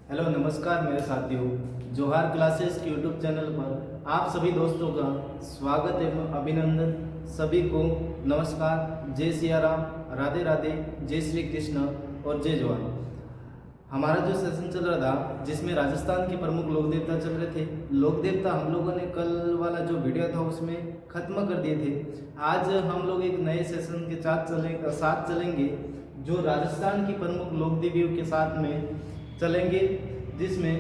Hello नमस्कार मेरे साथियों। जोहार क्लासेस के यूट्यूब चैनल पर आप सभी दोस्तों का स्वागत एवं अभिनंदन। सभी को नमस्कार, जय सिया राम, राधे राधे, जय श्री कृष्ण और जय जवान। हमारा जो सेशन चल रहा था जिसमें राजस्थान के प्रमुख लोक देवता चल रहे थे, लोक देवता हम लोगों ने कल वाला जो वीडियो था उसमें खत्म कर दिए थे। आज हम लोग एक नए सेशन के साथ चलेंगे जो राजस्थान की प्रमुख लोक देवियों के साथ में चलेंगे, जिसमें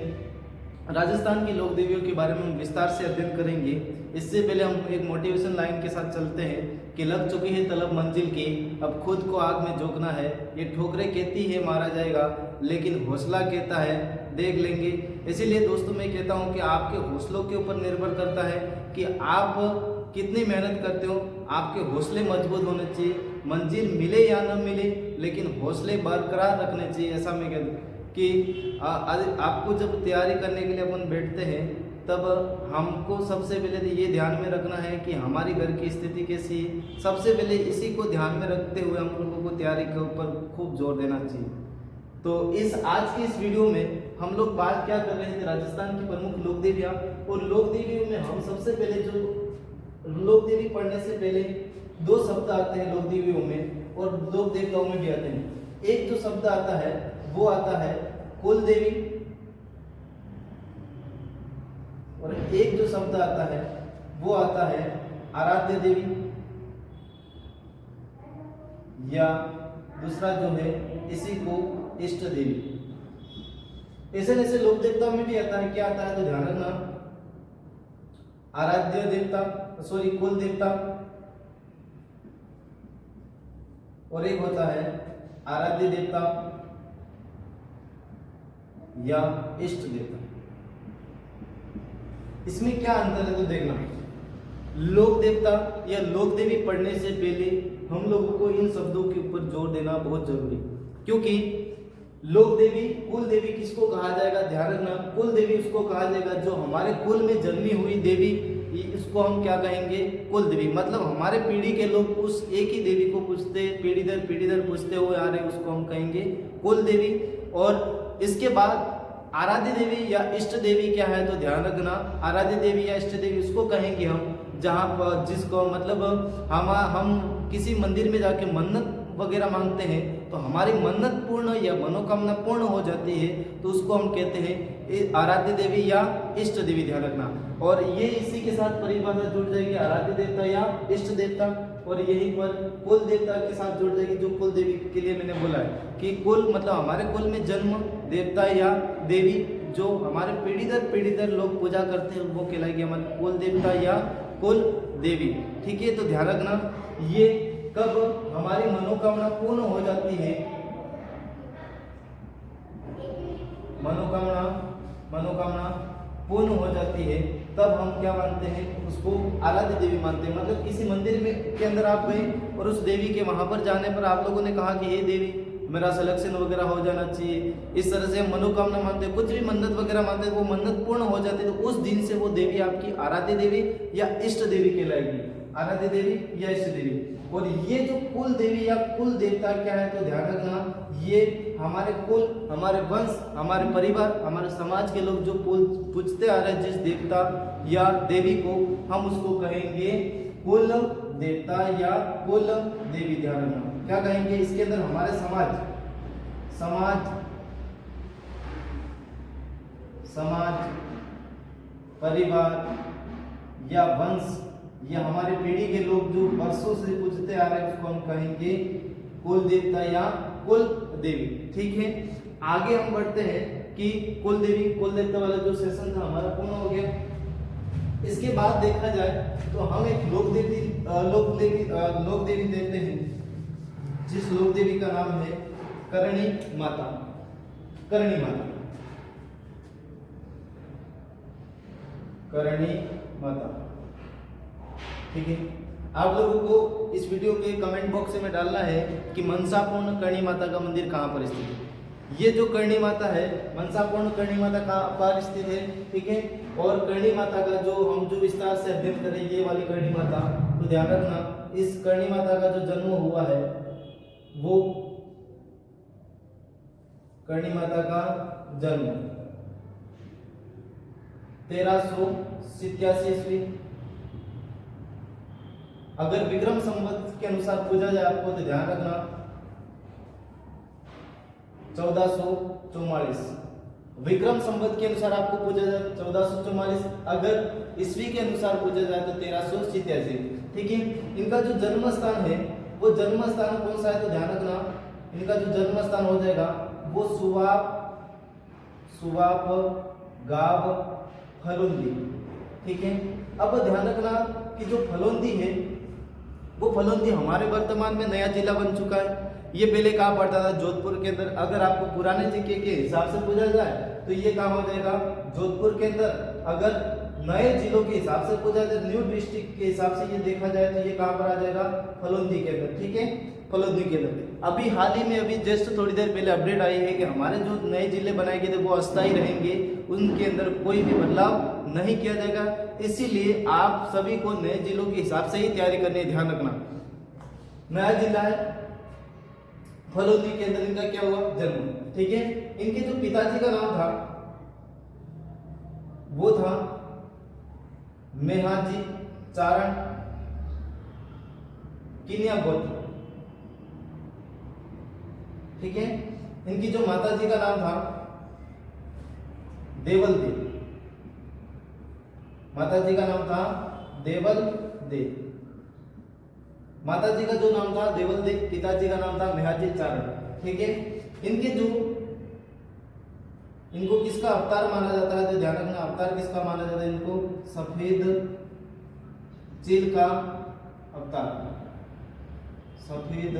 राजस्थान की लोक देवियों के बारे में हम विस्तार से अध्ययन करेंगे। इससे पहले हम एक मोटिवेशन लाइन के साथ चलते हैं कि लग चुकी है तलब मंजिल की, अब खुद को आग में झोंकना है। ये ठोकरें कहती है मारा जाएगा, लेकिन हौसला कहता है देख लेंगे। इसीलिए दोस्तों मैं कहता हूँ कि आपके हौसलों के ऊपर निर्भर करता है कि आप कितनी मेहनत करते हो। आपके हौसले मजबूत होने चाहिए, मंजिल मिले या न मिले लेकिन हौसले बरकरार रखने चाहिए। ऐसा मैं कहता कि आपको जब तैयारी करने के लिए अपन बैठते हैं तब हमको सबसे पहले तो ये ध्यान में रखना है कि हमारी घर की स्थिति कैसी है। सबसे पहले इसी को ध्यान में रखते हुए हम लोगों को तैयारी के ऊपर खूब जोर देना चाहिए। तो आज की इस वीडियो में हम लोग बात क्या कर रहे थे, राजस्थान की प्रमुख लोक देवियाँ। और लोक देवियों में हम सबसे पहले जो लोक देवी पढ़ने से पहले दो शब्द आते हैं लोक देवियों में और लोक देवताओं में भी आते हैं। एक जो शब्द आता है वो आता है कुल देवी, और एक जो शब्द आता है वो आता है आराध्य देवी, या दूसरा जो है इसी को इष्ट देवी। ऐसे जैसे लोक देवता में भी आता है, क्या आता है तो ध्यान रखना, आराध्य देवता कुल देवता, और एक होता है आराध्य देवता या इष्ट देवता। इसमें क्या अंतर है तो देखना, लोक देवता या लोक देवी पढ़ने से पहले हम लोगों को इन शब्दों के ऊपर जोर देना बहुत जरूरी, क्योंकि लोक देवी कुल देवी किसको कहा जाएगा, ध्यान रखना, कुल देवी उसको कहा जाएगा जो हमारे कुल में जन्मी हुई देवी, इसको हम क्या कहेंगे कुल देवी। मतलब हमारे पीढ़ी के लोग उस एक ही देवी को पूछते, पीढ़ी दर पूछते हुए आ रहे, उसको हम कहेंगे कुल देवी। और इसके बाद आराध्य देवी या इष्ट देवी क्या है तो ध्यान रखना, आराध्य देवी या इष्ट देवी उसको कहेंगे हम जहाँ पर जिसको मतलब हम किसी मंदिर में जाके मन्नत वगैरह मांगते हैं तो हमारी मन्नत पूर्ण या मनोकामना पूर्ण हो जाती है, तो उसको हम कहते हैं आराध्य देवी या इष्ट देवी, ध्यान रखना। और ये इसी के साथ परिभाषा जुड़ जाएगी आराध्य देवता या इष्ट देवता, और यहीं पर कुल देवता के साथ जुड़ जाएगी, जो कुल देवी के लिए मैंने बोला है कि कुल मतलब हमारे कुल में जन्म देवता या देवी जो हमारे पीढ़ी दर लोग पूजा करते हैं वो कहलाएगी हमारे कुल देवता या कुल देवी। ठीक है, तो ध्यान रखना, ये कब हमारी मनोकामना पूर्ण हो जाती है, मनोकामना पूर्ण हो जाती है, तब हम क्या मानते हैं उसको आराध्य देवी मानते हैं। मतलब किसी मंदिर में के अंदर आप गए और उस देवी के वहां पर जाने पर आप लोगों ने कहा कि हे देवी मेरा सिलेक्शन वगैरह हो जाना चाहिए, इस तरह से हम मनोकामना मानते हैं, कुछ भी मन्नत वगैरह मानते हैं, वो मन्नत पूर्ण हो जाती है, तो उस दिन से वो देवी आपकी आराध्य देवी या इष्ट देवी कहलाएगी, आराध्य देवी या इष्ट देवी। और ये जो कुल देवी या कुल देवता क्या है तो ध्यान रखना, ये हमारे कुल, हमारे वंश, हमारे परिवार, हमारे समाज के लोग जो पूजते आ रहे हैं जिस देवता या देवी को, हम उसको कहेंगे कुल देवता या कुल देवी। ध्यान रखना क्या कहेंगे, इसके अंदर हमारे समाज परिवार या वंश या हमारे पीढ़ी के लोग जो वर्षों से पूजते आ रहे हैं उसको हम कहेंगे कुल देवता या कुल देवी। ठीक है, आगे हम बढ़ते हैं कि कुल देवी कुल देवता वाला जो सेशन था हमारा पूर्ण हो गया। इसके बाद देखा जाए तो हम एक लोक देवी देते हैं, जिस लोक देवी का नाम है करणी माता। ठीक है, आप लोगों को इस वीडियो के कमेंट बॉक्स में डालना है कि मनसापूर्ण करणी माता का मंदिर कहाँ पर स्थित है। ये जो करणी माता है, मनसापूर्ण करणी माता कहाँ पर स्थित है, ठीक है। और करणी माता का जो हम जो विस्तार से अध्ययन करें, ये वाली करणी माता, तो ध्यान रखना इस करणी माता का जो जन्म हुआ है वो करणी माता का जन्म 1387 ईस्वी। अगर विक्रम संवत के अनुसार पूजा जाए आपको तो ध्यान रखना 1444। विक्रम संवत के अनुसार आपको पूजा जाए 1444, अगर ईस्वी के अनुसार पूजा जाए तो 1387। ठीक है। इनका जो जन्म स्थान है वो जन्म स्थान कौन सा है तो ध्यान रखना, इनका जो जन्म स्थान हो जाएगा वो सुवाप गाव फलोंदी। ठीक है। अब ध्यान रखना कि जो फलोंदी है वो फलोंदी हमारे वर्तमान में नया जिला बन चुका है। ये पहले कहाँ पड़ता था? जोधपुर के अंदर। अगर आपको पुराने जीके के हिसाब से पूछा जाए तो ये कहाँ हो जाएगा? जोधपुर के अंदर। अगर नए जिलों के हिसाब से पूछा जाए, न्यू डिस्ट्रिक्ट के हिसाब से ये देखा जाए तो ये कहाँ पर आ जाएगा? फलोंदी के अंदर। ठीक है, फलोंदी के अंदर। अभी हाल ही में अभी जस्ट थोड़ी देर पहले अपडेट आई है कि हमारे जो नए जिले बनाए गए थे वो अस्थायी रहेंगे, उनके अंदर कोई भी बदलाव नहीं किया जाएगा। इसीलिए आप सभी को नए जिलों के हिसाब से ही तैयारी करनी है, ध्यान रखना। नया जिला है फलोदी के अंदर इनका क्या हुआ? जन्म। ठीक है। इनके जो पिताजी का नाम था वो था मेहाजी चारण किनिया गोत्र। ठीक है। इनकी जो माताजी का नाम था देवल दे, माताजी का नाम था देवल दे। माताजी का जो नाम था देवल दे, पिताजी का नाम था मेहाजी चारण। ठीक है। इनके जो इनको किसका अवतार माना जाता है तो ध्यान रखना, अवतार किसका माना जाता है? इनको सफेद चील का अवतार, सफेद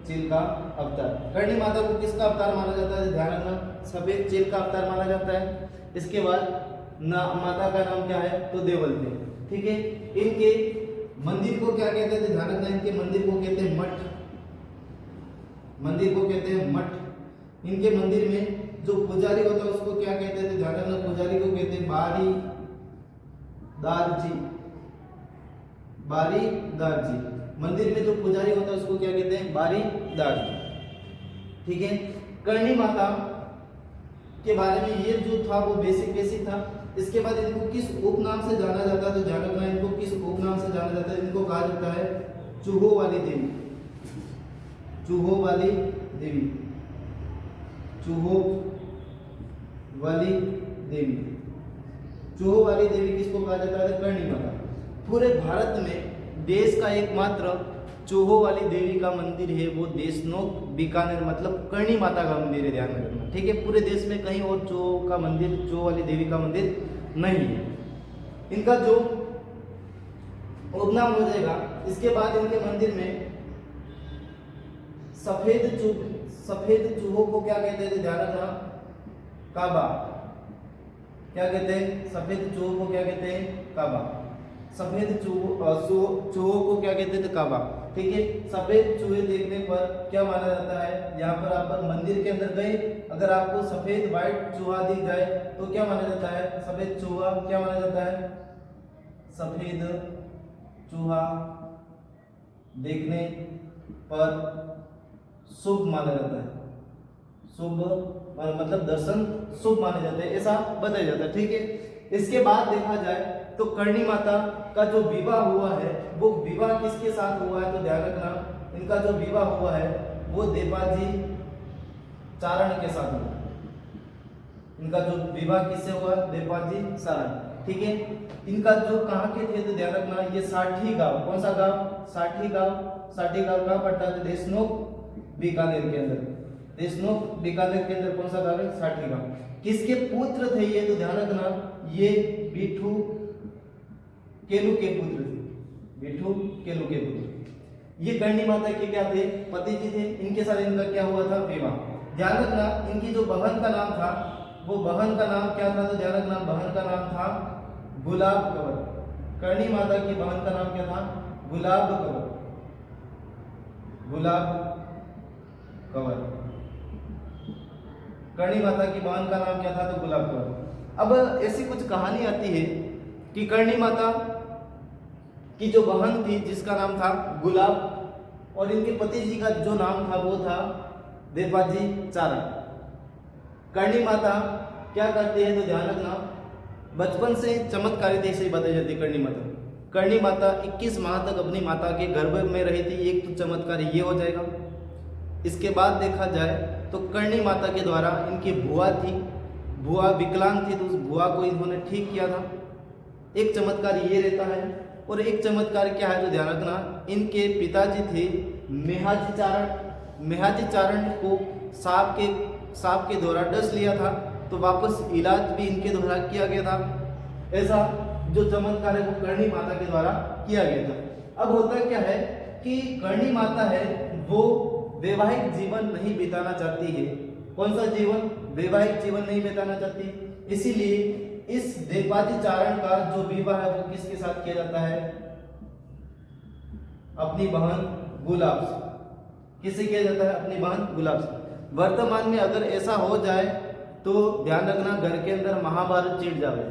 चील का अवतार। करणी माता को किसका अवतार माना जाता है? ध्यान रखना, सफेद चील का अवतार माना जाता है। इसके बाद माता का नाम क्या है तो देवल दे। ठीक है। इनके मंदिर को क्या कहते हैं? ध्यान रखना, इनके मंदिर को कहते हैं मठ, मंदिर को कहते हैं मठ। इनके मंदिर में जो पुजारी होता है उसको क्या कहते हैं? ध्यान रखना, पुजारी को कहते हैं बारी दारजी, बारी दारजी। मंदिर में जो पुजारी होता है उसको क्या कहते हैं? बारी दारजी। ठीक है। करणी माता के बारे में ये जो था वो बेसिक था। इसके बाद इनको किस उपनाम से जाना जाता है तो ध्यान रखना, इनको किस उपनाम से जाना जाता है? इनको कहा जाता है चूहो वाली देवी, चूहो वाली देवी, चूहो वाली देवी। चूहो वाली देवी किसको कहा जाता है? करणी माता। पूरे भारत में देश का एकमात्र चूहो वाली देवी का मंदिर है वो देशनोक बीकानेर, मतलब करणी माता का मंदिर है, ध्यान रखना। ठीक है। पूरे देश में कहीं और चूहो का मंदिर, चूहो वाली देवी का मंदिर नहीं है। इनका जो उपनाम हो जाएगा, इसके बाद इनके मंदिर में सफेद चूहों को क्या कहते हैं? ध्यान रखना, काबा। क्या कहते हैं? सफेद चूहों को क्या कहते हैं? काबा। सफेद चूहों को क्या कहते थे? काबा। ठीक है। सफेद चूहे देखने पर क्या माना जाता है? यहाँ पर आप मंदिर के अंदर गए, अगर आपको सफेद व्हाइट चूहा दिख जाए तो क्या माना जाता है? सफेद चूहा क्या माना जाता है? सफेद चूहा देखने पर शुभ माना जाता है, शुभ मतलब दर्शन शुभ माने जाते हैं, ऐसा बताया जाता है। ठीक है। इसके बाद देखा जाए तो करणी माता का जो विवाह हुआ है वो विवाह किसके साथ हुआ है तो ध्यान रखना, इनका जो विवाह हुआ है वो देवाजी चारण के साथ हुआ। इनका जो विवाह किससे हुआ? देवाजी चारण। ठीक है। इनका जो कहाँ के थे तो ध्यान रखना, ये साठी गांव। कौन सा गांव? साठी गांव। साठी गांव कहाँ पड़ता है? देशनोक बीकानेर के अंदर। देशनोक बीकानेर के अंदर कौन सा गांव है? साठी गांव। किसके पुत्र थे ये तो ध्यान रखना, ये बिठू केलू के पुत्र थे, बिठू केलू के पुत्र। ये करणी माता के क्या थे? पति जी थे। इनके साथ इनका क्या हुआ था? विवाह। ध्यान रखना, इनकी जो बहन का नाम था वो बहन का नाम क्या था तो ध्यान रखना, बहन का नाम था गुलाब कंवर। करणी माता की बहन का नाम क्या था? गुलाब कंवर, गुलाब कंवर। करणी माता की बहन का नाम क्या था तो गुलाब कंवर। अब ऐसी कुछ कहानी आती है कि करणी माता की जो बहन थी जिसका नाम था गुलाब और इनके पति जी का जो नाम था वो था देवाजी चारण। करणी माता क्या करती है तो ध्यान रखना, बचपन से चमत्कारिता से बताई जाती है। करणी माता 21 माह तक अपनी माता के गर्भ में रही थी, एक तो चमत्कार ये हो जाएगा। इसके बाद देखा जाए तो करणी माता के द्वारा इनकी बुआ थी, बुआ विकलांग थी, तो उस बुआ को इन्होंने ठीक किया था, एक चमत्कार ये रहता है। और एक चमत्कार क्या है तो ध्यान रखना, इनके पिताजी थे मेहाजी चारण, मेहाजी चारण को सांप के द्वारा डस लिया था, तो वापस इलाज भी इनके द्वारा किया गया था। ऐसा जो चमत्कार है वो करणी माता के द्वारा किया गया था। अब होता क्या है कि करणी माता है वो वैवाहिक जीवन नहीं बिताना चाहती है। कौन सा जीवन? वैवाहिक जीवन नहीं बिताना चाहती, इसीलिए इस देवपाजी चारण का जो विवाह है वो किसके साथ किया जाता है? अपनी बहन गुलाब से। किससे किया जाता है? अपनी बहन गुलाब से। वर्तमान में अगर ऐसा हो जाए तो ध्यान रखना, घर के अंदर महाभारत छिड़ जावे,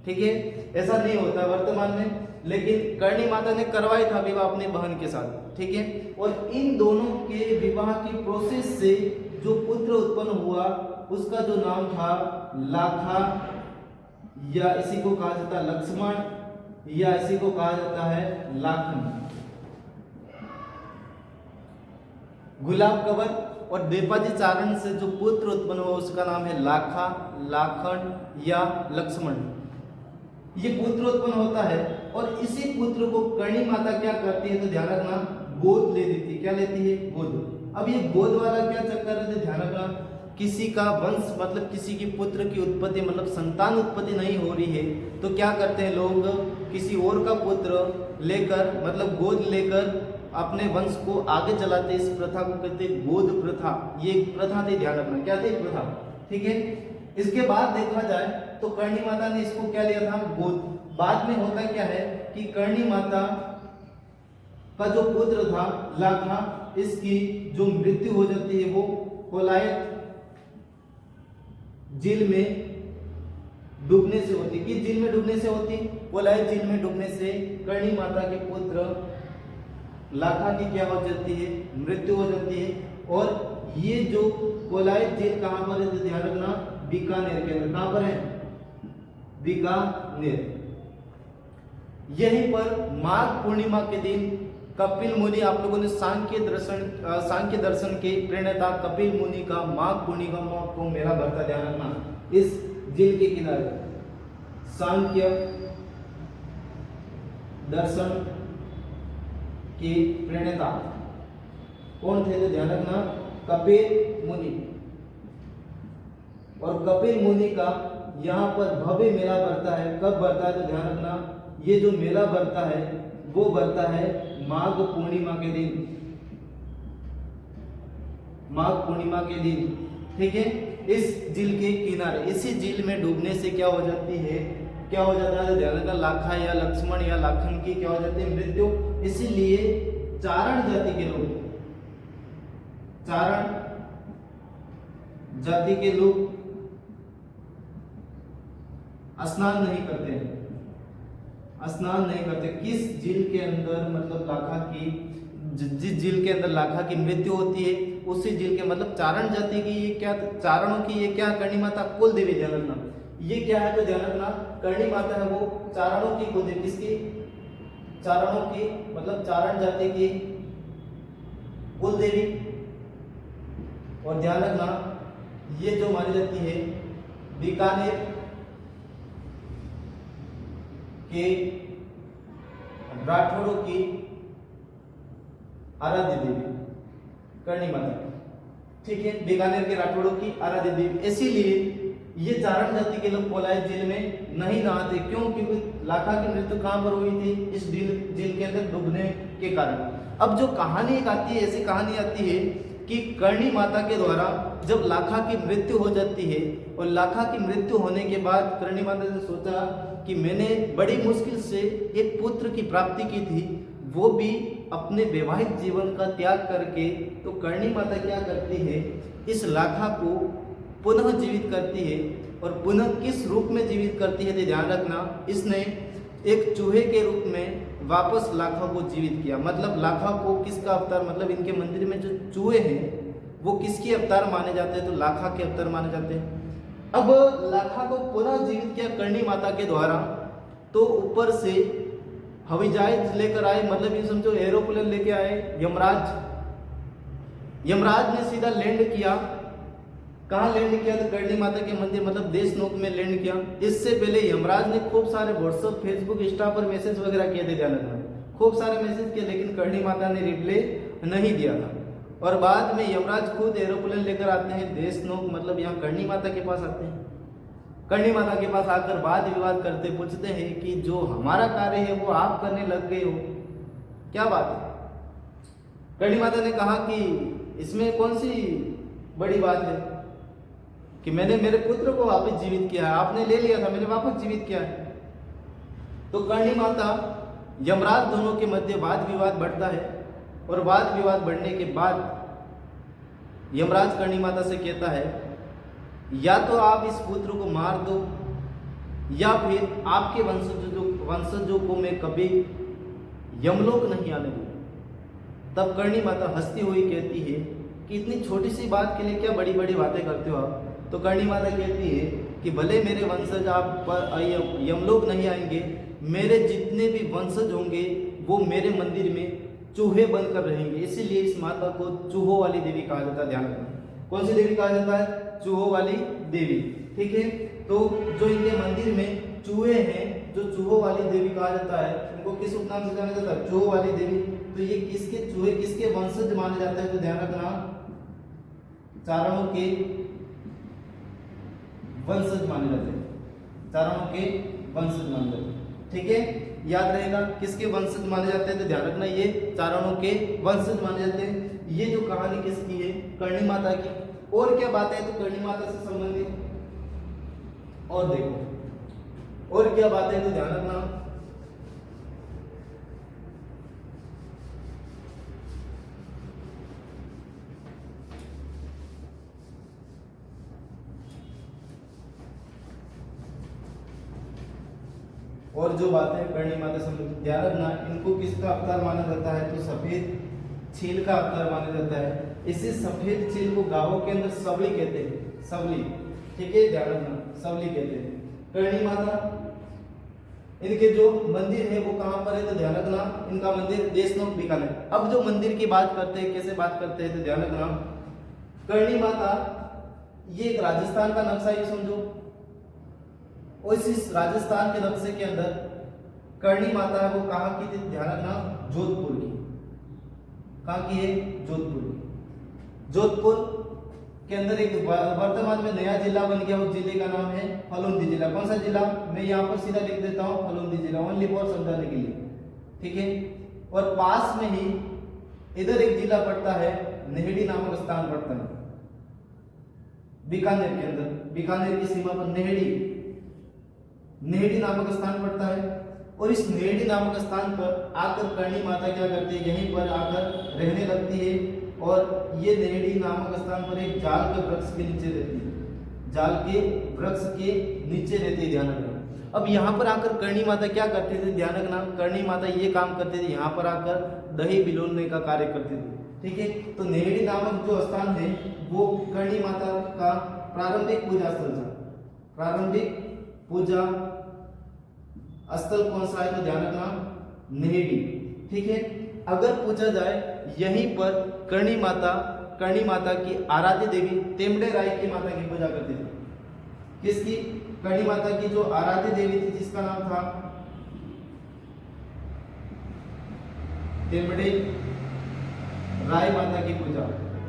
ठीक है? ऐसा नहीं होता वर्तमान में, लेकिन करणी माता ने करवाया था विवाह अपनी बहन के साथ, ठीक है? और इन दोनों के विवाह की प्रोसेस से जो पुत्र उत्पन्न हुआ उसका जो नाम था लाखा, या इसी को कहा जाता है लक्ष्मण, या इसी को कहा जाता है लाखन। गुलाब कंवर और देवपाजी चारण से जो पुत्र उत्पन्न हुआ उसका नाम है लाखा, लाखन या लक्ष्मण। ये पुत्र उत्पन्न होता है और इसी पुत्र को करणी माता क्या करती है तो ध्यान रखना, गोद ले लेती है। क्या लेती है? गोद। अब ये गोद वाला क्या चक्कर है तो ध्यान रखना, किसी का वंश मतलब किसी की पुत्र की उत्पत्ति मतलब संतान उत्पत्ति नहीं हो रही है तो क्या करते हैं लोग, किसी और का पुत्र लेकर मतलब गोद लेकर अपने वंश को आगे चलाते। इस प्रथा को कहते हैं गोद प्रथा। ये एक प्रथा थी, ध्यान रखना, क्या थी? प्रथा, ठीक है? इसके बाद देखा जाए तो करणी माता ने इसको क्या लिया था? गोद। बाद में होता क्या है कि करणी माता का जो पुत्र था लाखा, इसकी जो मृत्यु हो जाती है वो कोलायत झील में डूबने से होती। किस झील में डूबने से होती? कोलायत झील में डूबने से करणी माता के पुत्र लाखा की क्या हो जाती है? मृत्यु हो जाती है। और ये जो कोलायत झील कहां पर है तो ध्यान रखना, बीकानेर के अंदर। कहां पर है? बीकानेर। यहीं पर माघ पूर्णिमा के दिन कपिल मुनि, आप लोगों ने सांख्य दर्शन के प्रणेता कपिल मुनि का माघ पूर्णिमा को मेला भरता, ध्यान रखना, इस झील के किनारे। सांख्य दर्शन के प्रणेता कौन थे तो ध्यान रखना, कपिल मुनि। और कपिल मुनि का यहाँ पर भव्य मेला भरता है। कब भरता है तो ध्यान रखना, ये जो मेला भरता है वो भरता है माघ पूर्णिमा के दिन। माघ पूर्णिमा के दिन, ठीक है? इस झील के किनारे, इसी झील में डूबने से क्या हो जाती है, क्या हो जाता है तो ध्यान रखना, लाखा या लक्ष्मण या लाखन की क्या हो जाती है? मृत्यु। इसीलिए चारण जाति के लोग, चारण जाति के लोग स्नान नहीं करते हैं, स्नान नहीं करते। किस झील के अंदर मतलब लाखा की, जिस झील के अंदर लाखा की मृत्यु होती है उसी झील के मतलब चारण जाति की ये क्या, चारणों की ये क्या, करणी माता कुल देवी। ध्यान रखना, ये क्या है तो ध्यान रखना, करणी माता है वो चारणों की कुल देवी। किसकी? चारणों की मतलब चारण जाति की कुल देवी। और ध्यान रखना, ये जो मानी जाती है बीकानेर के राठौड़ों की आराध्य देवी करणी माता, ठीक है? बीकानेर के राठौड़ों की आराध्य देवी। इसीलिए ये चारण जाति के लोग कोलायत झील में नहीं नहाते। क्यों? क्योंकि लाखा की मृत्यु कहां पर हुई थी? इस झील के अंदर डूबने के कारण। अब जो कहानी एक आती है, ऐसी कहानी आती है कि करणी माता के द्वारा जब लाखा की मृत्यु हो जाती है और लाखा की मृत्यु होने के बाद करणी माता ने सोचा कि मैंने बड़ी मुश्किल से एक पुत्र की प्राप्ति की थी, वो भी अपने वैवाहिक जीवन का त्याग करके। तो करणी माता क्या करती है, इस लाखा को पुनः जीवित करती है। और पुनः किस रूप में जीवित करती है तो ध्यान रखना, इसने एक चूहे के रूप में वापस लाखा को जीवित किया। मतलब लाखा को किसका अवतार, मतलब इनके मंदिर में जो चूहे हैं वो किसके अवतार माने जाते हैं? तो लाखा के अवतार माने जाते हैं। अब लाखा को पुनः जीवित किया करणी माता के द्वारा, तो ऊपर से हवाई जहाज लेकर आए, मतलब ये समझो एरोप्लेन लेके आए यमराज। यमराज ने सीधा लैंड किया। कहाँ लैंड किया? तो करणी माता के मंदिर मतलब देशनोक में लैंड किया। इससे पहले यमराज ने खूब सारे व्हाट्सएप, फेसबुक, इंस्टा पर मैसेज वगैरह किए थे, ध्यान रखना, खूब सारे मैसेज किए, लेकिन करणी माता ने रिप्लाई नहीं दिया था। और बाद में यमराज खुद एरोप्लेन लेकर आते हैं देशनोक, मतलब यहाँ करणी माता के पास आते हैं। करणी माता के पास आकर वाद विवाद करते, पूछते हैं कि जो हमारा कार्य है वो आप करने लग गए हो, क्या बात है? करणी माता ने कहा कि इसमें कौन सी बड़ी बात है कि मैंने मेरे पुत्र को वापस जीवित किया है, आपने ले लिया था, मैंने वापस जीवित किया है। तो करणी माता यमराज दोनों के मध्य वाद विवाद बढ़ता है, और वाद विवाद बढ़ने के बाद यमराज करणी माता से कहता है, या तो आप इस पुत्र को मार दो, या फिर आपके वंशजों को मैं कभी यमलोक नहीं आने दूंगा। तब करणी माता हंसती हुई कहती है कि इतनी छोटी सी बात के लिए क्या बड़ी बड़ी बातें करते हो आप? तो करणी माता कहती है कि भले मेरे वंशज आप पर यमलोक नहीं आएंगे, मेरे जितने भी वंशज होंगे वो मेरे मंदिर में चूहे बनकर रहेंगे, इसीलिए इस माता को चूहों वाली देवी कहा जाता है। ध्यान रखना, कौन सी देवी कहा जाता है? चूहों वाली देवी। ठीक है, तो जो इनके मंदिर में चूहे हैं, जो चूहों वाली देवी कहा जाता है, उनको किस उपनाम से जाना जाता है? चूहों वाली देवी। तो ये किसके चूहे, किसके वंशज माने जाते हैं? तो ध्यान रखना, चारणों के वंशज माने जाते हैं, चारणों के वंशज माने जाते हैं। ठीक है, याद रहेगा किसके वंशज माने जाते हैं? तो ध्यान रखना, ये चारणों के वंशज माने जाते हैं। ये जो कहानी किसकी है? करणी माता की। और क्या बातें हैं तो करणी माता से संबंधित? और देखो और क्या बातें हैं तो ध्यान रखना, और जो बातें करणी माता से ध्यान रखना, इनको किसका अवतार माना जाता है? तो सफेद चील का अवतार माना जाता है। इसी सफेद चील को गांवों के अंदर सबली कहते हैं, सबली। ठीक है, ध्यान रखना, सबली कहते हैं। करणी माता, इनके जो मंदिर है वो कहाँ पर है? तो ध्यान रखना, इनका मंदिर देशनोक बीकानेर। अब जो मंदिर की बात करते हैं, कैसे बात करते हैं तो ध्यान रखना, करणी माता ये एक राजस्थान का नक्शा ये समझो, और इस राजस्थान के नक्शे के अंदर करणी माता वो कहाँ की थी? ध्यान रखना, जोधपुर की। कहाँ की है? जोधपुर की। जोधपुर के अंदर एक वर्तमान में नया जिला बन गया, उस जिले का नाम है फलुंदी जिला। कौन सा जिला? मैं यहाँ पर सीधा लिख देता हूँ, फलुंदी जिला, ओनली फॉर समझाने के लिए। ठीक है, और पास में ही इधर एक जिला पड़ता है, नेहड़ी नामक स्थान पड़ता है बीकानेर के अंदर, बीकानेर की सीमा पर नेहड़ी नामक स्थान पड़ता है। और इस नेहड़ी नामक स्थान पर आकर करणी माता क्या करती है? यहीं पर आकर रहने लगती है, और ये नेहड़ी नामक स्थान पर एक जाल के वृक्ष के नीचे रहती है, जाल के वृक्ष के नीचे रहती है। ध्यान रखना, अब यहाँ पर आकर करणी माता क्या करती थी? ध्यान रखना, करणी माता ये काम करती थी, यहाँ पर आकर दही बिलोलने का कार्य करती थी। ठीक है, तो नेहड़ी नामक जो स्थान है वो करणी माता का प्रारंभिक पूजा स्थल था। प्रारंभिक पूजा स्थल कौन सा है? तो ध्यान रखना, नेहड़ी। ठीक है, अगर पूछा जाए यहीं पर करणी माता की आराध्य देवी तेमड़े राय की माता की पूजा करती थी। किसकी? करणी माता की जो आराध्य देवी थी जिसका नाम था तेमड़े राय माता की पूजा,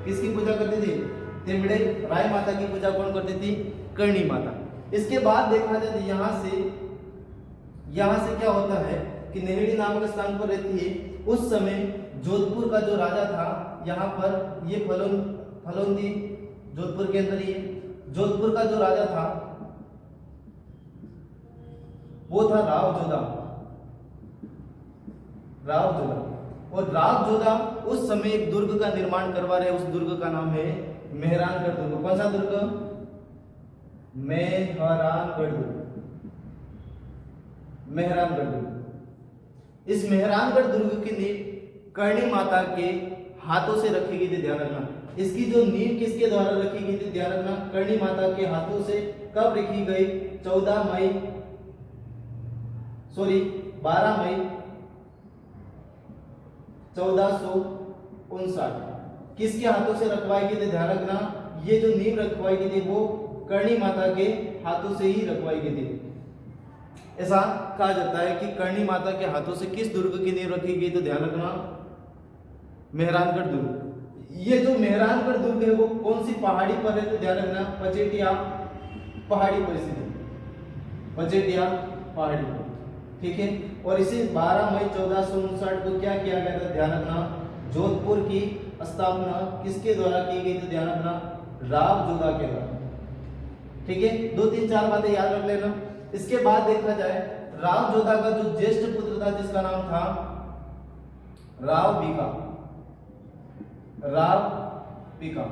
किसकी पूजा करती थी? तेमड़े राय माता की पूजा कौन करती थी? करणी माता। इसके बाद देखा जाए तो यहाँ से क्या होता है कि नेहड़ी नामक स्थान पर रहती है। उस समय जोधपुर का जो राजा था, यहाँ पर ये फलौंदी जोधपुर के अंदर ही है। जोधपुर का जो राजा था वो था राव जोधा। और राव जोधा उस समय एक दुर्ग का निर्माण करवा रहे, उस दुर्ग का नाम है मेहरानगढ़ दुर्ग। कौन सा दुर्ग? मेहरानगढ़ दुर्ग। मेहरानगढ़ दुर्ग। इस मेहरानगढ़ दुर्ग की नींव करणी माता के हाथों से रखी गई थी, ध्यान रखना। इसकी जो नींव किसके द्वारा रखी गई थी, ध्यान रखना, कर्णी माता के हाथों से। कब रखी गई? 12 मई 1459। किसके हाथों से रखवाई गई थी, ध्यान रखना, ये जो नींव रखवाई गई थी वो कर्णी माता के हाथों से ही रखवाई गई थी। ऐसा कहा जाता है कि कर्णी माता के हाथों से किस दुर्ग की नींव रखी गई, तो ध्यान रखना, मेहरानगढ़ दुर्ग। ये जो मेहरानगढ़ दुर्ग है वो कौन सी पहाड़ी पर है, तो ध्यान रखना, पचेटिया पहाड़ी पर स्थित, पचेटिया पहाड़ी पर, ठीक है। और इसी 12 मई 1459 को क्या किया गया था, ध्यान रखना, जोधपुर की स्थापना किसके द्वारा की गई, तो ध्यान रखना, राव जोधा के द्वारा, ठीक है। 2-3-4 बातें याद रख लेना। इसके बाद देखा जाए राव जोधा का जो ज्येष्ठ पुत्र था जिसका नाम था राव बीका, राव बीका।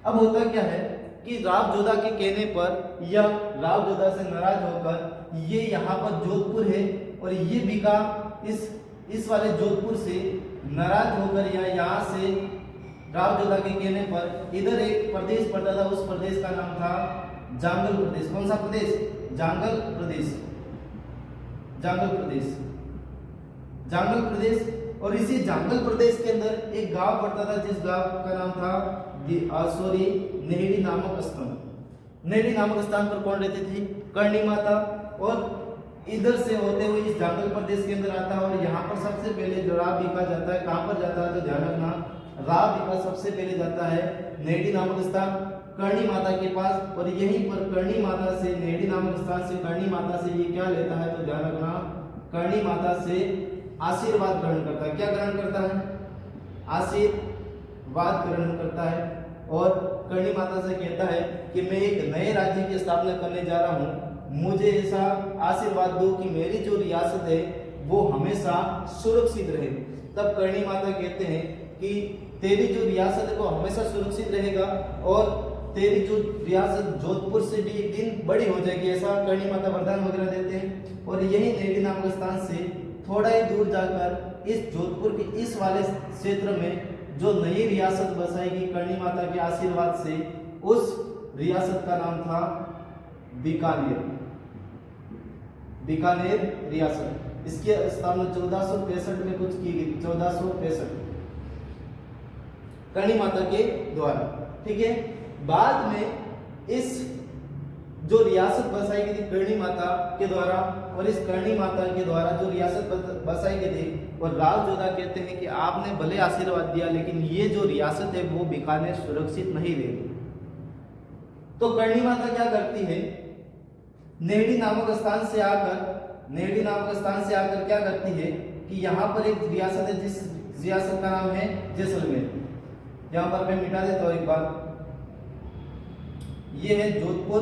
अब होता क्या है कि राव जोधा के कहने पर या राव जोधा से नाराज होकर ये यहाँ पर जोधपुर है और ये बीका इस वाले जोधपुर से नाराज होकर या यहाँ से राव जोधा के कहने पर इधर एक प्रदेश पड़ता था, उस प्रदेश का नाम था जांगल प्रदेश। कौन सा प्रदेश? जांगल प्रदेश, जांगल प्रदेश, जांगल प्रदेश। और इसी जांगल प्रदेश के अंदर एक गांव पड़ता था जिस गांव का नाम था नेहड़ी नामक स्थान। नेहड़ी नामक स्थान पर कौन रहती थी? कर्णी माता। और इधर से होते हुए इस जांगल प्रदेश के अंदर आता है और यहाँ पर सबसे पहले जो राव बीका जाता है, कहाँ पर जाता है, तो ध्यान रखना, राव बीका सबसे पहले जाता है नेहड़ी नामक स्थान कर्णी माता के पास। और यहीं पर कर्णी माता से, नेहड़ी नामक स्थान से कर्णी माता से ये क्या लेता है, तो ध्यान रखना, कर्णी माता से आशीर्वाद ग्रहण करता है। क्या ग्रहण करता है? आशीर्वाद ग्रहण करता है। और कर्णी माता से कहता है कि मैं एक नए राज्य की स्थापना करने जा रहा हूँ, मुझे ऐसा आशीर्वाद दो कि मेरी जो रियासत है वो हमेशा सुरक्षित रहे। तब कर्णी माता कहते हैं कि तेरी जो रियासत है वो हमेशा सुरक्षित रहेगा और तेरी जो रियासत जोधपुर से भी एक दिन बड़ी हो जाएगी, ऐसा कर्णी माता वरदान वगैरह देते हैं। और यही नेहड़ी नामक स्थान से थोड़ा ही दूर जाकर इस जोधपुर के इस वाले क्षेत्र में जो नई रियासत बसाएगी कर्णी माता के आशीर्वाद से, उस रियासत का नाम था बीकानेर, बीकानेर रियासत। इसकी स्थापना 1465 में कुछ की गई, 1465 कर्णी माता के द्वारा, ठीक है। बाद में इस जो रियासत बसाई गई थी कर्णी माता के द्वारा, और इस कर्णी माता के द्वारा जो रियासत बसाई गई थी, और राव जोधा कहते हैं कि आपने भले आशीर्वाद दिया लेकिन ये जो रियासत है वो बीकानेर सुरक्षित नहीं रहेगी। तो कर्णी माता क्या करती है, नेहड़ी नामक स्थान से आकर, नेहड़ी नामक स्थान से आकर क्या करती है कि यहाँ पर एक रियासत है जिस रियासत का नाम है जैसलमेर। यहाँ पर मैं मिटा देता हूँ एक बार, ये है जोधपुर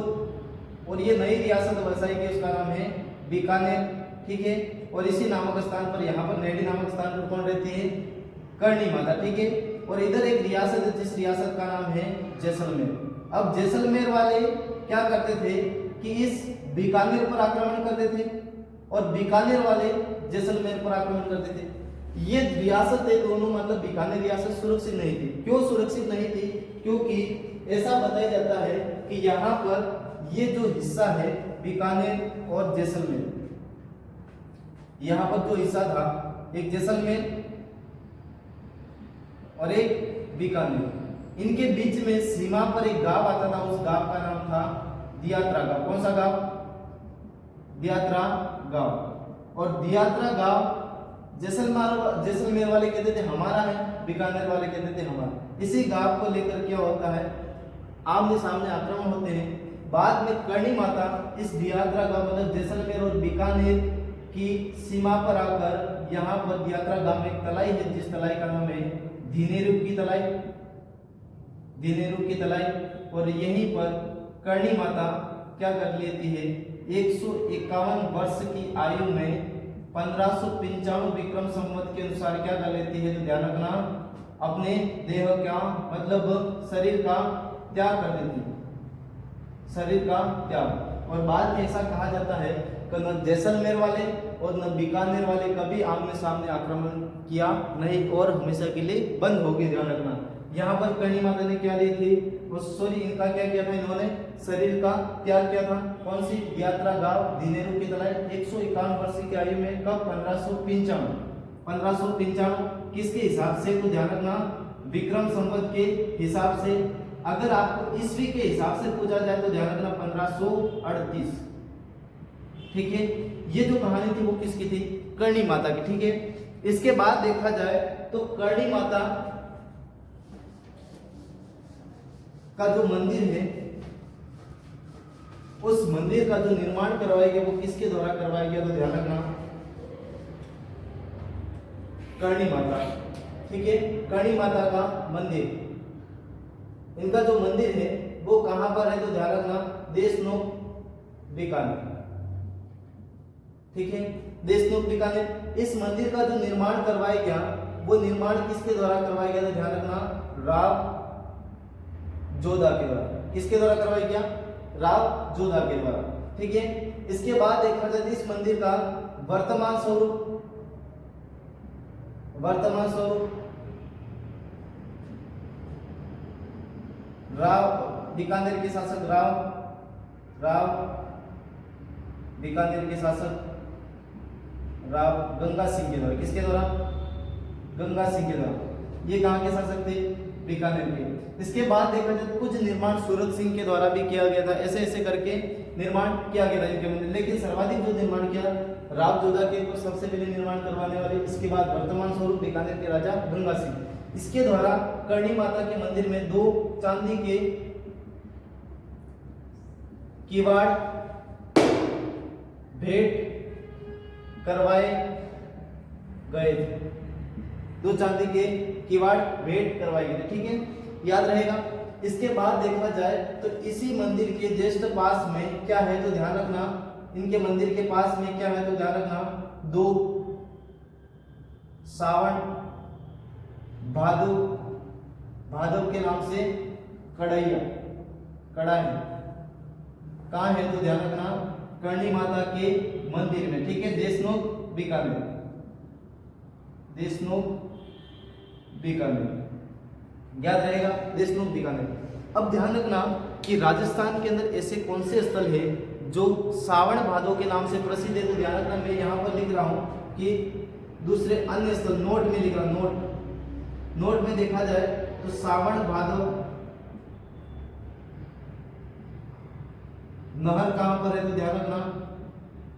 और ये नई रियासत बसाई गई उसका नाम है बीकानेर, ठीक है। और इसी नामक स्थान पर, यहाँ पर नेहड़ी नामक स्थान पर कौन रहती है? कर्णी माता, ठीक है। और इधर एक रियासत है जिस रियासत का नाम है जैसलमेर। अब जैसलमेर वाले क्या करते थे कि इस बीकानेर पर आक्रमण करते थे और बीकानेर वाले जैसलमेर पर आक्रमण करते थे। ये रियासत है दोनों, मतलब बीकानेर रियासत सुरक्षित नहीं थी। क्यों सुरक्षित नहीं थी? क्योंकि ऐसा बताया जाता है कि यहाँ पर ये जो हिस्सा है बीकानेर और जैसलमेर, यहाँ पर जो हिस्सा था एक जैसलमेर और एक बीकानेर, इनके बीच में सीमा पर एक गांव आता था, उस गांव का नाम था दियात्रा गांव। कौन सा गांव? दियात्रा गांव। और दियात्रा गांव जैसलमेर वाले कहते थे हमारा है, बीकानेर वाले कहते थे हमारा। इसी गांव को लेकर क्या होता है, आमने सामने आक्रमण होते हैं। बाद में कर्णी माता इस दियात्रा गांव मतलब जैसलमेर और बीकानेर की सीमा पर आकर यहाँ पर दियात्रा गांव में एक तलाई है जिस तलाई का नाम है धीनेरू की तलाई, धीनेरू की तलाई। और यहीं पर कर्णी माता क्या कर लेती है, 151 वर्ष की आयु में 1595 विक्रम संवत के अनुसार क्या कर लेती है, तो ध्यान रखना, अपने देह का मतलब शरीर का त्याग कर देती है, शरीर का त्याग। और बाद में ऐसा कहा जाता है कि न जैसलमेर वाले और न बीकानेर वाले कभी आमने सामने आक्रमण किया नहीं और हमेशा के लिए बंद हो गई, ध्यान रखना। यहाँ पर करणी माता ने क्या ली थी, सॉरी इनका क्या किया था, इन्होंने शरीर का त्याग किया था। कौन सी, यात्रा गांव दिनेरू की तलाई 151 वर्ष की आयु में, कब, 1595 किसके हिसाब से, तो ध्यान रखना विक्रम संवत के हिसाब से। अगर आपको ईस्वी के हिसाब से पूछा जाए तो ध्यान रखना 1538। ठीक है, ये जो कहानी थी वो किसकी थी, करणी माता की। ठीक है, इसके बाद देखा जाए तो करणी माता का जो मंदिर है, उस मंदिर का जो निर्माण करवाया गया वो किसके द्वारा करवाया गया, तो ध्यान रखना करणी माता। ठीक है, करणी माता का मंदिर, इनका जो मंदिर है वो कहां पर है, तो ध्यान रखना देशनोक बीकानेर। ठीक है, देशनोक बीकानेर। इस मंदिर का जो निर्माण करवाया गया वो निर्माण किसके द्वारा करवाया गया, तो ध्यान रखना राव जोधा के द्वारा। किसके द्वारा करवाया गया, राव जोधा के द्वारा। ठीक है, इसके बाद देखा जाए इस मंदिर का वर्तमान स्वरूप राव बीकानेर के शासक राव बीकानेर के शासक राव गंगा सिंह के द्वारा। किसके द्वारा, गंगा सिंह के द्वारा। ये कहां के शासक थे, बीकानेर के। इसके बाद देखा जाए कुछ निर्माण सूरत सिंह के द्वारा भी किया गया था। ऐसे ऐसे करके निर्माण किया गया था इनके मंदिर, लेकिन सर्वाधिक जो निर्माण किया राव जोधा के को सबसे पहले निर्माण करवाने वाले। इसके बाद वर्तमान स्वरूप बीकानेर के राजा गंगा सिंह। इसके द्वारा करणी माता के मंदिर में 2 चांदी के किवाड़ भेंट करवाए गए थे। 2 चांदी के किवाड़ भेंट करवाए गए थे। ठीक है, याद रहेगा। इसके बाद देखा जाए तो इसी मंदिर के जस्ट पास में क्या है, तो ध्यान रखना इनके मंदिर के पास में क्या है, तो ध्यान रखना 2 सावन भादव के नाम से कढ़ाई कहाँ है, तो ध्यान रखना करणी माता के मंदिर में। ठीक है, देशनोक बीकानेर याद रहेगा, देशनोक बीकानेर। अब ध्यान रखना कि राजस्थान के अंदर ऐसे कौन से स्थल है जो सावन भादो के नाम से प्रसिद्ध है, तो ध्यान रखना मैं यहाँ पर लिख रहा हूँ कि दूसरे अन्य स्थल नोट में लिख रहा हूँ। नोट में देखा जाए तो सावन भादो नहर कहां पर है, तो ध्यान रखना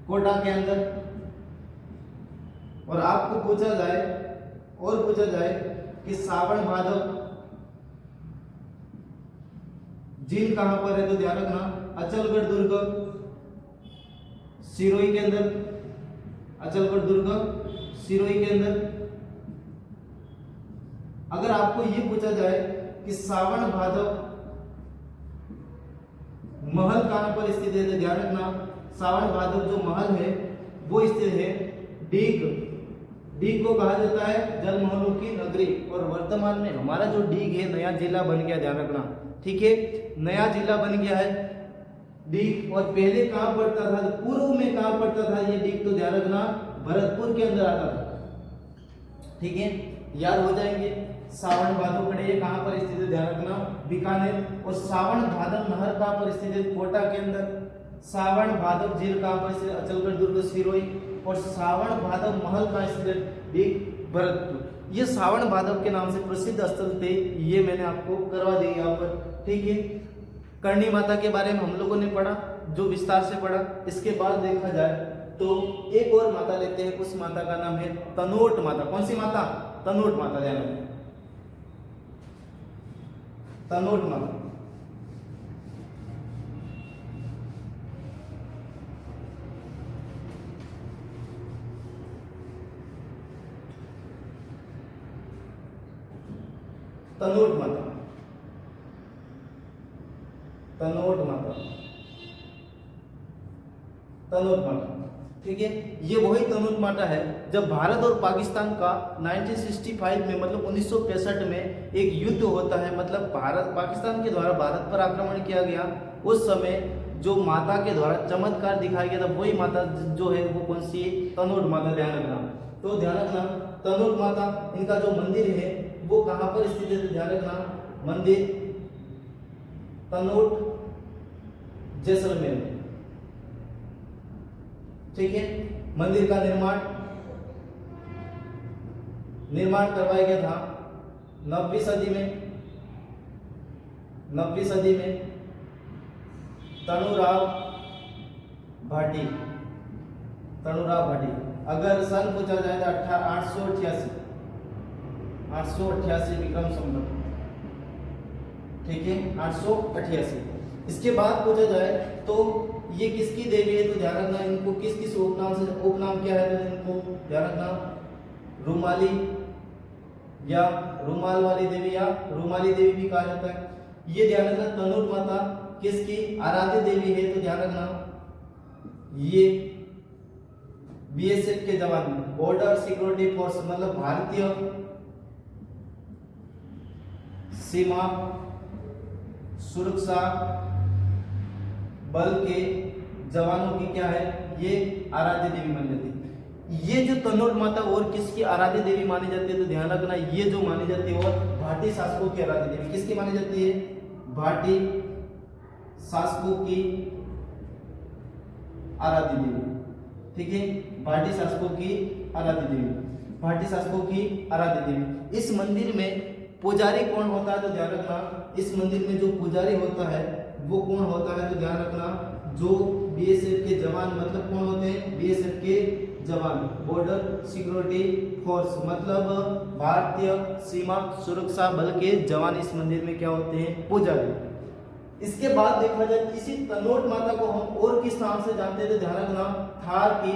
कोटा के अंदर। और आपको पूछा जाए कि सावन भादव झील कहां पर है, तो ध्यान रखना अचलगढ़ दुर्ग सिरोही के अंदर। अगर आपको ये पूछा जाए कि सावन भादव महल कहां पर स्थित है, तो ध्यान रखना सावन भादव जो महल है वो स्थित है डीग को कहा जाता है जल महलों की नगरी। और वर्तमान में हमारा जो डीग है नया जिला बन गया, ध्यान रखना। ठीक है, नया जिला बन गया है डीग। और पहले कहां पड़ता था, पूर्व में कहां पड़ता था ये डीग, तो ध्यान रखना भरतपुर के अंदर आता था। ठीक है, याद हो जाएंगे। सावन भादव कड़े कहां पर स्थित है, ध्यान रखना बीकानेर। और सावन भादव नहर कहां पर स्थित है, कोटा के अंदर। सावन भादव झील कहां पर स्थित है, अचलगढ़ दुर्ग सिरोही। और सावन भादव महल कहां स्थित है, भरतपुर। ये सावन भादव के नाम से प्रसिद्ध स्थल थे, ये मैंने आपको करवा दिए यहाँ पर। ठीक है, करणी माता के बारे में हम लोगों ने पढ़ा, जो विस्तार से पढ़ा। इसके बाद देखा जाए तो एक और माता लेते हैं, उस माता का नाम है तनोट माता। कौन सी माता, तनोट माता, ध्यान रखना तनोट माता। तनोट माता। ठीक है, ये वही तनोट माता है जब भारत और पाकिस्तान का 1965 में मतलब 1965 में एक युद्ध होता है, मतलब पाकिस्तान के द्वारा भारत पर आक्रमण किया गया। उस समय जो माता के द्वारा चमत्कार दिखाया गया था, वही माता जो है वो कौन सी, तनोट माता। ध्यान रखना, तो ध्यान रखना तनोट माता, इनका जो मंदिर है वो कहां पर स्थित है, तो ध्यान रखना मंदिर तनोट जैसलमेर में। ठीक है, मंदिर का निर्माण करवाया गया था 9वीं सदी में तनुराव भाटी। अगर सन पूछा जाए तो 888 विक्रम संवत। ठीक है, 888। इसके बाद पूछा जाए तो ये किसकी देवी है, तो ध्यान रखना इनको किस उपनाम क्या है, तो इनको ध्यान रखना रूमाली या रूमाल वाली देवी या रूमाली देवी भी कहा जाता है। ये ध्यान रखना तनोट माता किसकी आराध्य देवी है, तो ध्यान रखना ये बीएसएफ के जवान, बॉर्डर सिक्योरिटी फोर्स, मतलब भारतीय सीमा सुरक्षा बल के जवानों की क्या है, ये आराध्य देवी मानी जाती है। ये जो तनोट माता और किसकी आराध्य देवी मानी जाती है, तो ध्यान रखना ये जो मानी जाती है और भाटी शासकों की आराध्य देवी किसकी मानी जाती है, भाटी शासकों की आराध्य देवी। ठीक है, भाटी शासकों की आराध्य देवी। इस मंदिर में पुजारी कौन होता है, तो ध्यान रखना इस मंदिर में जो पुजारी होता है वो कौन होता है, तो ध्यान रखना जो बीएसएफ के जवान, मतलब कौन होते हैं, बीएसएफ के जवान, बॉर्डर सिक्योरिटी फोर्स, मतलब भारतीय सीमा सुरक्षा बल के जवान इस मंदिर में क्या होते हैं, पुजारी। इसके बाद देखा जाए इसी तनोट माता को हम और किस नाम से जानते हैं, तो ध्यान रखना थार की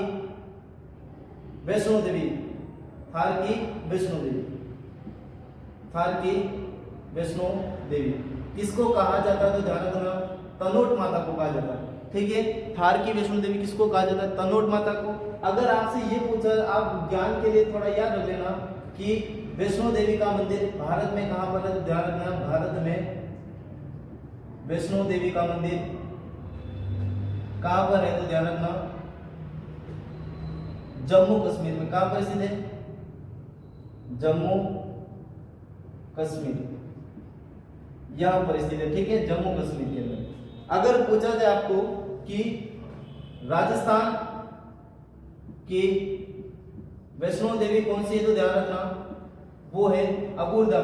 वैष्णो देवी। किसको कहा जाता है, तो ध्यान रखना तनोट माता को कहा जाता है। ठीक है, थार की वैष्णो देवी किसको कहा जाता है, तनोट माता को। अगर आपसे ये पूछा, आप ज्ञान के लिए थोड़ा याद रख लेना कि वैष्णो देवी का मंदिर भारत में कहां पर है, तो ध्यान रखना भारत में वैष्णो देवी का मंदिर कहां पर है, तो ध्यान रखना जम्मू कश्मीर में। कहां पर स्थित है, जम्मू कश्मीर, यहां पर स्थित है। ठीक है, जम्मू कश्मीर के अंदर। अगर पूछा जाए आपको कि राजस्थान की वैष्णो देवी कौन सी है, तो ध्यान रखना वो है अबुर्दा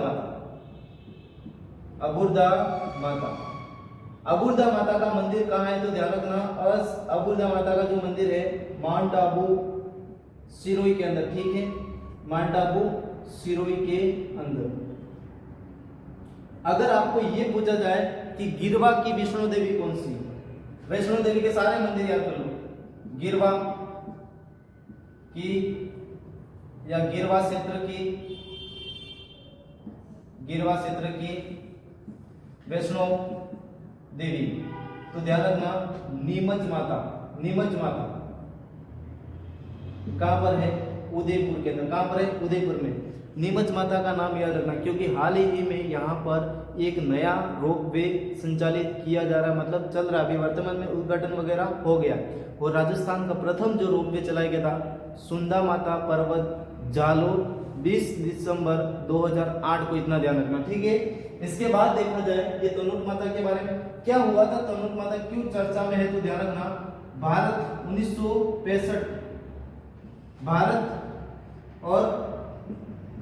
माता का मंदिर कहाँ है, तो ध्यान रखना अबुर्दा माता का जो मंदिर है माउंट आबू सिरोही के अंदर। ठीक है, माउंट आबू सिरोही के अंदर। अगर आपको ये पूछा जाए कि गिरवा की वैष्णो देवी कौन सी है, वैष्णो देवी के सारे मंदिर याद कर लो, गिरवा की या गिरवा क्षेत्र की वैष्णो देवी, तो ध्यान रखना नीमच माता कहां पर है, उदयपुर के अंदर। कहां पर है, उदयपुर में। नीमच माता का नाम याद रखना क्योंकि हाल ही में यहाँ पर एक नया रोपवे संचालित किया जा रहा है, मतलब चल रहा है, अभी वर्तमान में उद्घाटन वगैरह हो गया। और राजस्थान का प्रथम जो रोपवे चलाया गया था सुंदा माता पर्वत जालोर 20 दिसंबर 2008 को, इतना ध्यान रखना। ठीक है, इसके बाद देखा जाए ये तनोट माता के बारे में क्या हुआ था, तनोट माता क्यों चर्चा में है, तो ध्यान रखना भारत 1965 भारत और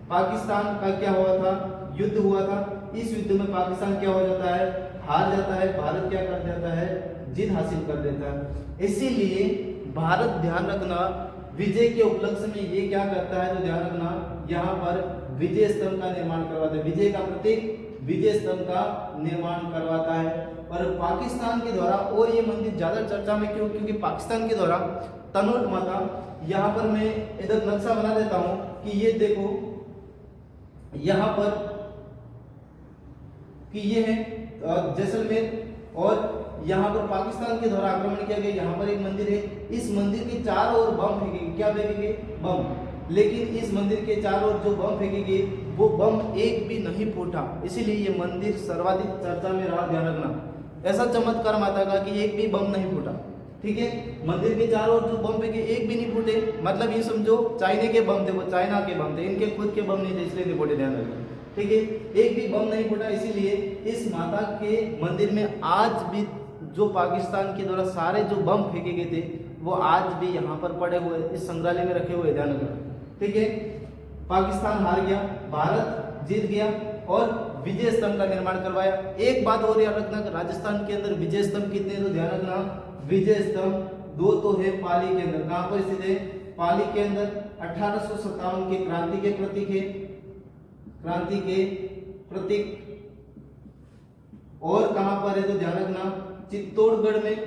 पाकिस्तान का क्या हुआ था, युद्ध हुआ था। इस युद्ध में पाकिस्तान क्या हो जाता है, हार जाता है, भारत क्या कर जाता है, जीत हासिल कर देता है। इसीलिए भारत, ध्यान रखना, विजय के उपलक्ष्य में ये क्या करता है, तो ध्यान रखना यहाँ पर विजय स्तंभ का निर्माण करवाता है, विजय का प्रतीक विजय स्तंभ का निर्माण करवाता है। और पाकिस्तान के द्वारा, और ये मंदिर ज्यादा चर्चा में क्यों, क्योंकि पाकिस्तान के द्वारा तनोट माता, यहाँ पर मैं इधर नक्शा बना देता हूं कि ये देखो यहाँ पर कि ये है जैसलमेर, और यहाँ पर पाकिस्तान के द्वारा आक्रमण किया गया। यहाँ पर एक मंदिर है, इस मंदिर के चारों ओर बम फेंकेंगे, क्या फेंकेंगे, बम। लेकिन इस मंदिर के चारों ओर जो बम फेंकेंगे वो बम एक भी नहीं फूटा, इसीलिए ये मंदिर सर्वाधिक चर्चा में रहा। ध्यान रखना, ऐसा चमत्कार माता का कि एक भी बम नहीं फूटा। ठीक है। मंदिर के चारों ओर जो बम फेंके एक भी नहीं फूटे, मतलब ये समझो चाइना के बम थे, वो चाइना के बम थे, इनके खुद के बम नहीं थे इसलिए नहीं फूटे, ध्यान रखना। ठीक है, एक भी बम नहीं फूटा, इसीलिए इस माता के मंदिर में आज भी जो पाकिस्तान के द्वारा सारे जो बम फेंके गए थे वो आज भी यहाँ पर पड़े हुए इस संग्रहालय में रखे हुए, ध्यान रखना। ठीक है, पाकिस्तान हार गया, भारत जीत गया और विजय स्तंभ का निर्माण करवाया। एक बात और याद रखना, राजस्थान के अंदर विजय स्तंभ कितने, तो ध्यान रखना विजय स्तंभ 2 तो है पाली के अंदर। कहां पर स्थित है, पाली के अंदर। 1857 के क्रांति के प्रतीक है, क्रांति के प्रतीक। और कहां पर है तो ध्यान रखना चित्तौड़गढ़ में,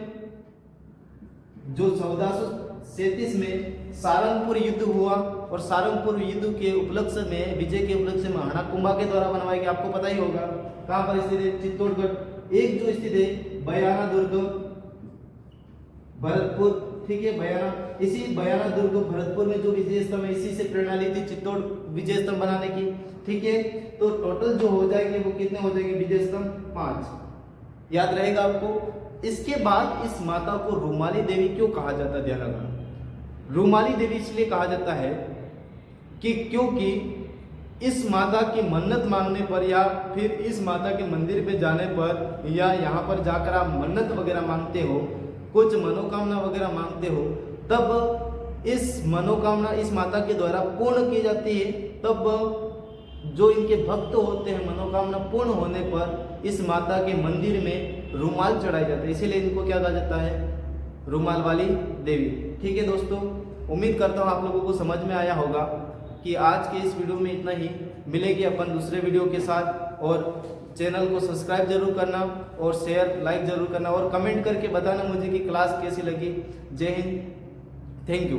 जो 1437 में सारंगपुर युद्ध हुआ और सारंगपुर युद्ध के उपलक्ष्य में, विजय के उपलक्ष्य में हणाकुंभा के द्वारा बनवाया गया, आपको पता ही होगा। कहां पर स्थित है, चित्तौड़गढ़। एक जो स्थित है बयाना दुर्ग भरतपुर, ठीक है, बयाना। इसी बयाना दुर्ग भरतपुर में जो विजय स्तंभ है, इसी से प्रेरणा ली थी चित्तौड़ विजय स्तंभ बनाने की। ठीक है, तो टोटल जो हो जाएंगे वो कितने हो जाएंगे विजय स्तंभ, 5, याद रहेगा आपको। इसके बाद इस माता को रूमाली देवी क्यों कहा जाता है, ध्यान रखना। रूमाली देवी इसलिए कहा जाता है कि क्योंकि इस माता की मन्नत मांगने पर या फिर इस माता के मंदिर पे जाने पर या यहाँ पर जाकर आप मन्नत वगैरह मांगते हो, कुछ मनोकामना वगैरह मांगते हो, तब इस मनोकामना इस माता के द्वारा पूर्ण की जाती है। तब जो इनके भक्त होते हैं, मनोकामना पूर्ण होने पर इस माता के मंदिर में रुमाल चढ़ाया जाता है, इसीलिए इनको क्या कहा जाता है, रुमाल वाली देवी। ठीक है दोस्तों, उम्मीद करता हूँ आप लोगों को समझ में आया होगा कि आज के इस वीडियो में इतना ही। मिलेगी अपन दूसरे वीडियो के साथ, और चैनल को सब्सक्राइब जरूर करना और शेयर लाइक जरूर करना और कमेंट करके बताना मुझे कि क्लास कैसी लगी। जय हिंद, थैंक यू।